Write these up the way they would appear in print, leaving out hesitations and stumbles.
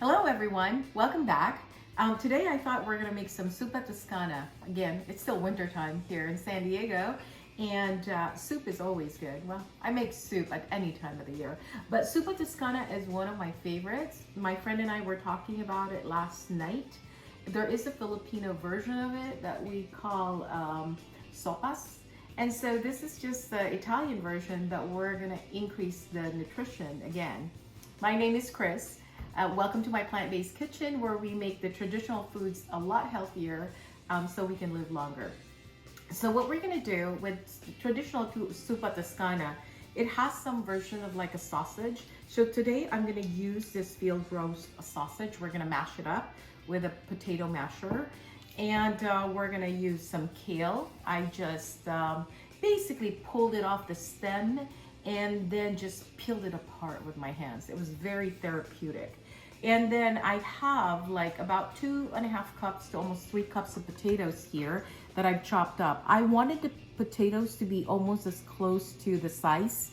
Hello everyone, welcome back. Today I thought we're gonna make some Zuppa Toscana. Again, it's still wintertime here in San Diego, and soup is always good. Well, I make soup at any time of the year, but Zuppa Toscana is one of my favorites. My friend and I were talking about it last night. There is a Filipino version of it that we call sopas. And so this is just the Italian version, but we're gonna increase the nutrition again. My name is Chris. Welcome to my plant-based kitchen, where we make the traditional foods a lot healthier so we can live longer. So what we're gonna do with traditional Zuppa Toscana, it has some version of like a sausage. So today I'm gonna use this field roast sausage. We're gonna mash it up with a potato masher. And we're gonna use some kale. I just basically pulled it off the stem and then just peeled it apart with my hands. It was very therapeutic. And then I have like about 2.5 cups to almost 3 cups of potatoes here that I've chopped up. I wanted the potatoes to be almost as close to the size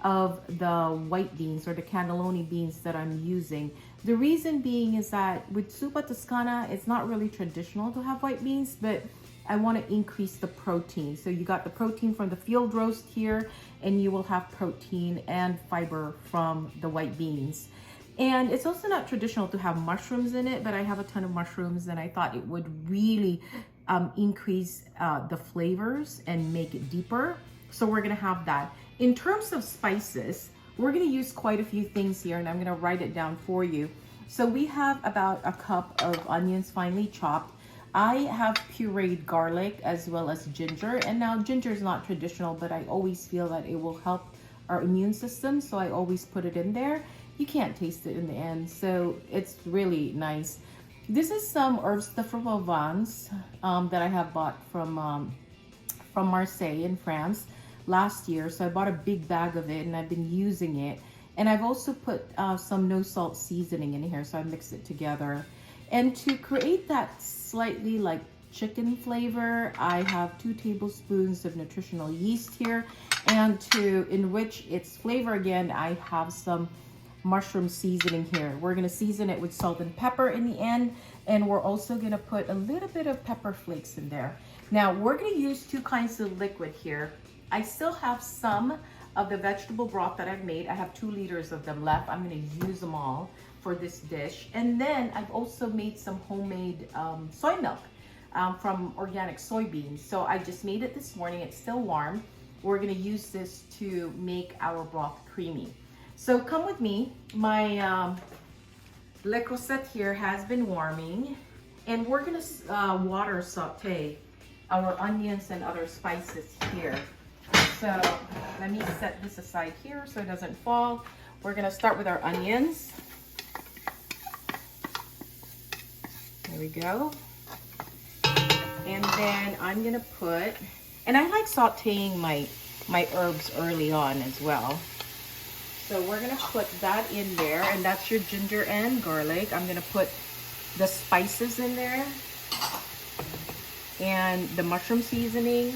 of the white beans or the cannelloni beans that I'm using. The reason being is that with Zuppa Toscana, it's not really traditional to have white beans, but I want to increase the protein. So you got the protein from the field roast here, and you will have protein and fiber from the white beans. And it's also not traditional to have mushrooms in it, but I have a ton of mushrooms, and I thought it would really increase the flavors and make it deeper. So we're gonna have that. In terms of spices, we're gonna use quite a few things here, and I'm gonna write it down for you. So we have about a cup of onions finely chopped. I have pureed garlic as well as ginger. And now ginger is not traditional, but I always feel that it will help our immune system, so I always put it in there. You can't taste it in the end, so it's really nice. This is some herbes de Provence that I have bought from Marseille in France last year. So I bought a big bag of it and I've been using it. And I've also put some no salt seasoning in here, so I mix it together. And to create that slightly like chicken flavor, I have 2 tablespoons of nutritional yeast here. And to enrich its flavor again, I have some mushroom seasoning here. We're gonna season it with salt and pepper in the end, and we're also gonna put a little bit of pepper flakes in there. Now we're gonna use 2 kinds of liquid here. I still have some of the vegetable broth that I've made. I have 2 liters of them left. I'm gonna use them all for this dish. And then I've also made some homemade soy milk from organic soybeans. So I just made it this morning. It's still warm. We're gonna use this to make our broth creamy. So come with me. My Le Creuset here has been warming, and we're gonna water saute our onions and other spices here. So let me set this aside here so it doesn't fall. We're gonna start with our onions. There we go. And then I'm gonna put, and I like sauteing my herbs early on as well. So we're gonna put that in there, and that's your ginger and garlic. I'm gonna put the spices in there and the mushroom seasoning,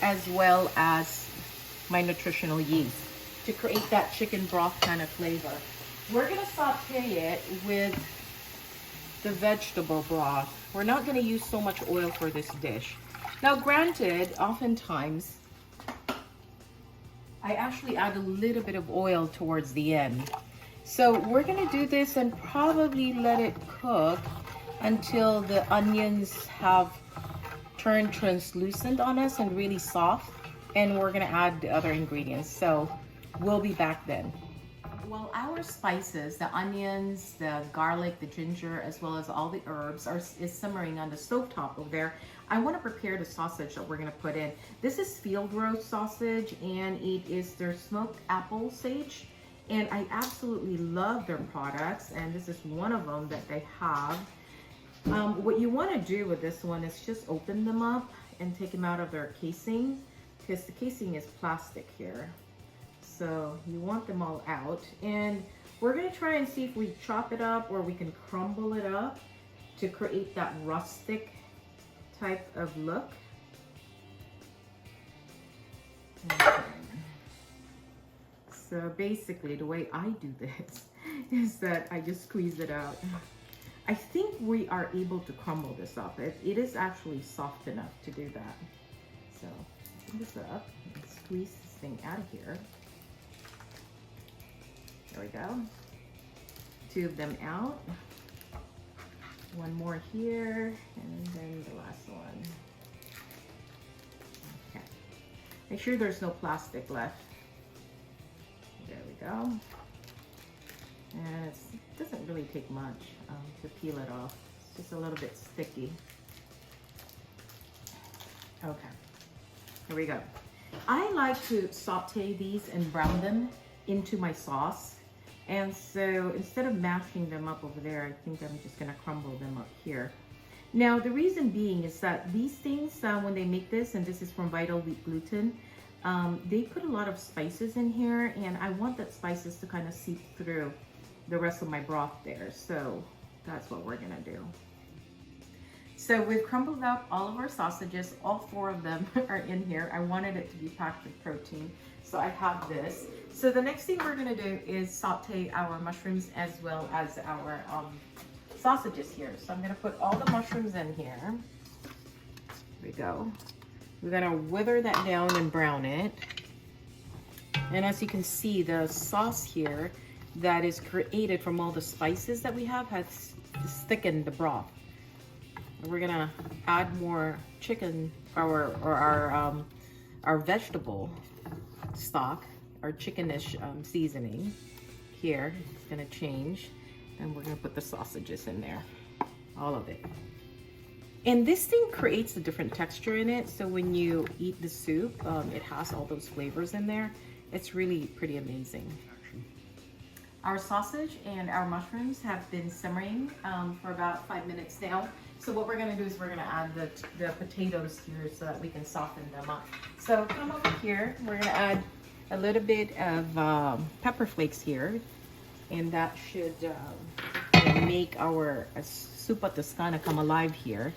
as well as my nutritional yeast to create that chicken broth kind of flavor. We're gonna saute it with the vegetable broth. We're not gonna use so much oil for this dish. Now granted, oftentimes, I actually add a little bit of oil towards the end. So we're gonna do this and probably let it cook until the onions have turned translucent on us and really soft. And we're gonna add the other ingredients. So we'll be back then. Well, our spices, the onions, the garlic, the ginger, as well as all the herbs is simmering on the stovetop over there. I want to prepare the sausage that we're going to put in. This is field roast sausage, and it is their smoked apple sage. And I absolutely love their products, and this is one of them that they have. What you want to do with this one is just open them up and take them out of their casing, because the casing is plastic here. So you want them all out, and we're gonna try and see if we chop it up or we can crumble it up to create that rustic type of look. Okay. So basically the way I do this is that I just squeezed it out. I think we are able to crumble this up. It is actually soft enough to do that. So open this up and squeeze this thing out of here. There we go. 2 of them out. 1 more here, and then the last one. Okay. Make sure there's no plastic left. There we go. And it doesn't really take much to peel it off. It's just a little bit sticky. Okay, here we go. I like to saute these and brown them into my sauce. And so instead of mashing them up over there, I think I'm just gonna crumble them up here. Now, the reason being is that these things, when they make this, and this is from Vital Wheat Gluten, they put a lot of spices in here, and I want that spices to kind of seep through the rest of my broth there. So that's what we're gonna do. So we've crumbled up all of our sausages. All 4 of them are in here. I wanted it to be packed with protein, so I have this. So the next thing we're gonna do is saute our mushrooms as well as our sausages here. So I'm gonna put all the mushrooms in here. Here we go. We're gonna wither that down and brown it. And as you can see, the sauce here that is created from all the spices that we have has thickened the broth. We're gonna add more chicken or our vegetable stock, our chickenish seasoning here. It's gonna change, and we're gonna put the sausages in there, all of it. And this thing creates a different texture in it, so when you eat the soup, it has all those flavors in there. It's really pretty amazing. Our sausage and our mushrooms have been simmering for about 5 minutes now. So what we're gonna do is we're gonna add the potatoes here so that we can soften them up. So come over here, we're gonna add a little bit of pepper flakes here, and that should make our Zuppa Toscana come alive here.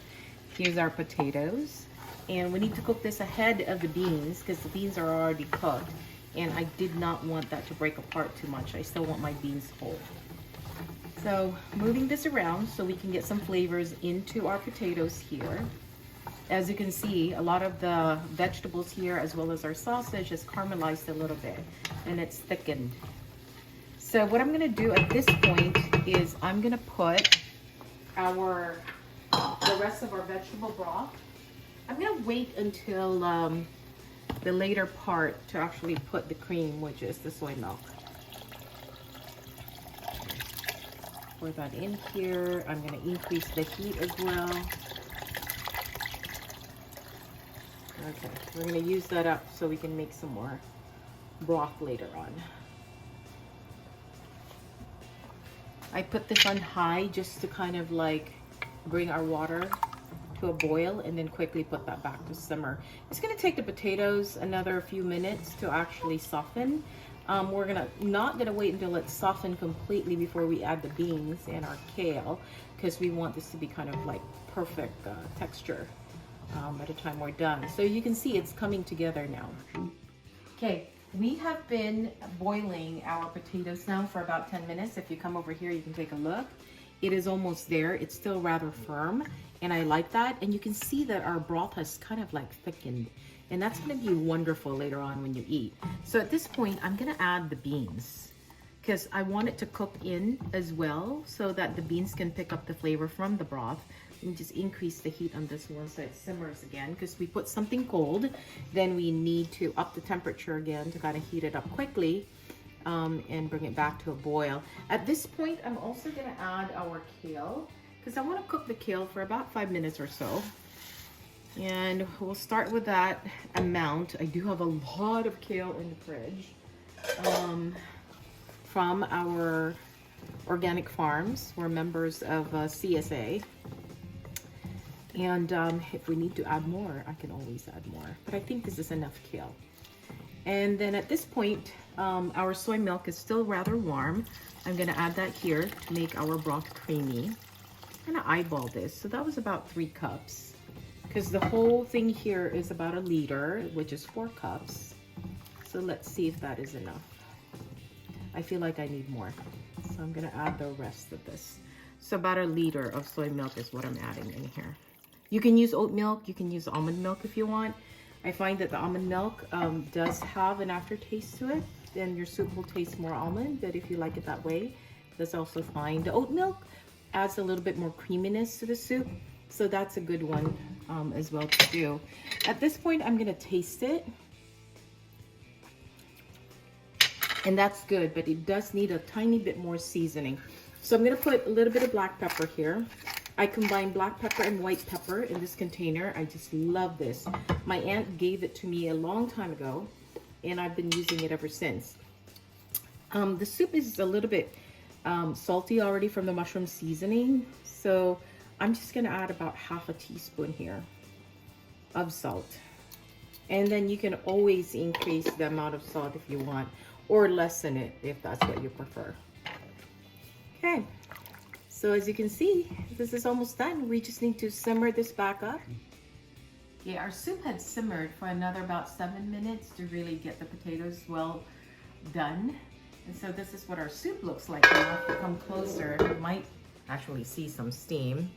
Here's our potatoes, and we need to cook this ahead of the beans because the beans are already cooked, and I did not want that to break apart too much. I still want my beans whole. So moving this around so we can get some flavors into our potatoes here. As you can see, a lot of the vegetables here as well as our sausage has caramelized a little bit, and it's thickened. So what I'm gonna do at this point is I'm gonna put the rest of our vegetable broth. I'm gonna wait until the later part to actually put the cream, which is the soy milk. Pour that in here. I'm gonna increase the heat as well. Okay, we're gonna use that up so we can make some more broth later on. I put this on high just to kind of like bring our water to a boil and then quickly put that back to simmer. It's gonna take the potatoes another few minutes to actually soften. We're not gonna wait until it's softened completely before we add the beans and our kale, because we want this to be kind of like perfect texture by the time we're done. So you can see it's coming together now. Okay, we have been boiling our potatoes now for about 10 minutes. If you come over here, you can take a look. It is almost there. It's still rather firm, and I like that. And you can see that our broth has kind of like thickened, and that's gonna be wonderful later on when you eat. So at this point, I'm gonna add the beans because I want it to cook in as well so that the beans can pick up the flavor from the broth. And just increase the heat on this one so it simmers again, because we put something cold, then we need to up the temperature again to kind of heat it up quickly and bring it back to a boil. At this point, I'm also gonna add our kale because I want to cook the kale for about 5 minutes or so. And we'll start with that amount. I do have a lot of kale in the fridge from our organic farms. We're members of CSA. And if we need to add more, I can always add more. But I think this is enough kale. And then at this point, our soy milk is still rather warm. I'm gonna add that here to make our broth creamy. I'm gonna eyeball this. So that was about 3 cups. Because the whole thing here is about 1 liter, which is 4 cups. So let's see if that is enough. I feel like I need more. So I'm gonna add the rest of this. So about a liter of soy milk is what I'm adding in here. You can use oat milk, you can use almond milk if you want. I find that the almond milk does have an aftertaste to it, and your soup will taste more almond, but if you like it that way, that's also fine. The oat milk adds a little bit more creaminess to the soup, so that's a good one as well to do. At this point, I'm gonna taste it. And that's good, but it does need a tiny bit more seasoning. So I'm gonna put a little bit of black pepper here. I combine black pepper and white pepper in this container. I just love this. My aunt gave it to me a long time ago, and I've been using it ever since. The soup is a little bit salty already from the mushroom seasoning, so I'm just gonna add about half a teaspoon here of salt. And then you can always increase the amount of salt if you want, or lessen it if that's what you prefer. Okay, so as you can see, this is almost done. We just need to simmer this back up. Yeah, our soup had simmered for another about 7 minutes to really get the potatoes well done. And so this is what our soup looks like. You'll have to come closer. You might actually see some steam.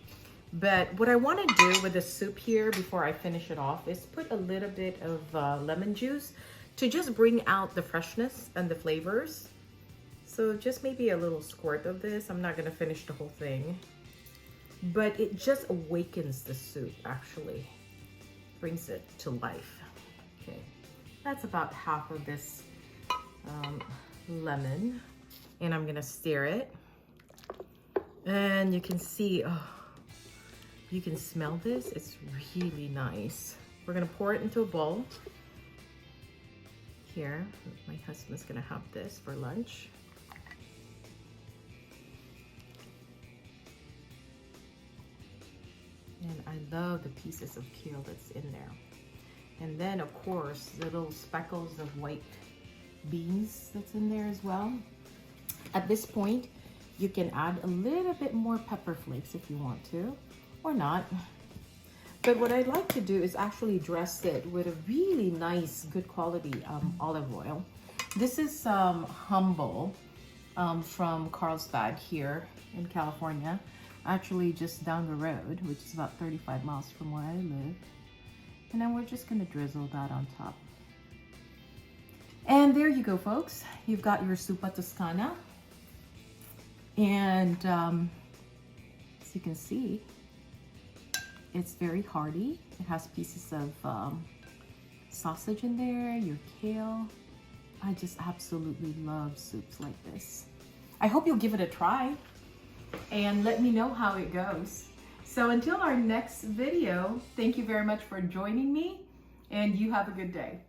But what I want to do with the soup here before I finish it off is put a little bit of lemon juice to just bring out the freshness and the flavors. So just maybe a little squirt of this. I'm not going to finish the whole thing. But it just awakens the soup, actually. Brings it to life. Okay, that's about half of this lemon. And I'm going to stir it. And you can see, oh, you can smell this. It's really nice. We're going to pour it into a bowl. Here, my husband's going to have this for lunch. And I love the pieces of kale that's in there. And then, of course, the little speckles of white beans that's in there as well. At this point, you can add a little bit more pepper flakes if you want to, or not. But what I'd like to do is actually dress it with a really nice, good quality olive oil. This is Humble from Carlsbad here in California. Actually just down the road, which is about 35 miles from where I live. And then we're just gonna drizzle that on top. And there you go, folks. You've got your Zuppa Toscana. And as you can see, it's very hearty. It has pieces of sausage in there, your kale. I just absolutely love soups like this. I hope you'll give it a try and let me know how it goes. So until our next video, thank you very much for joining me, and you have a good day.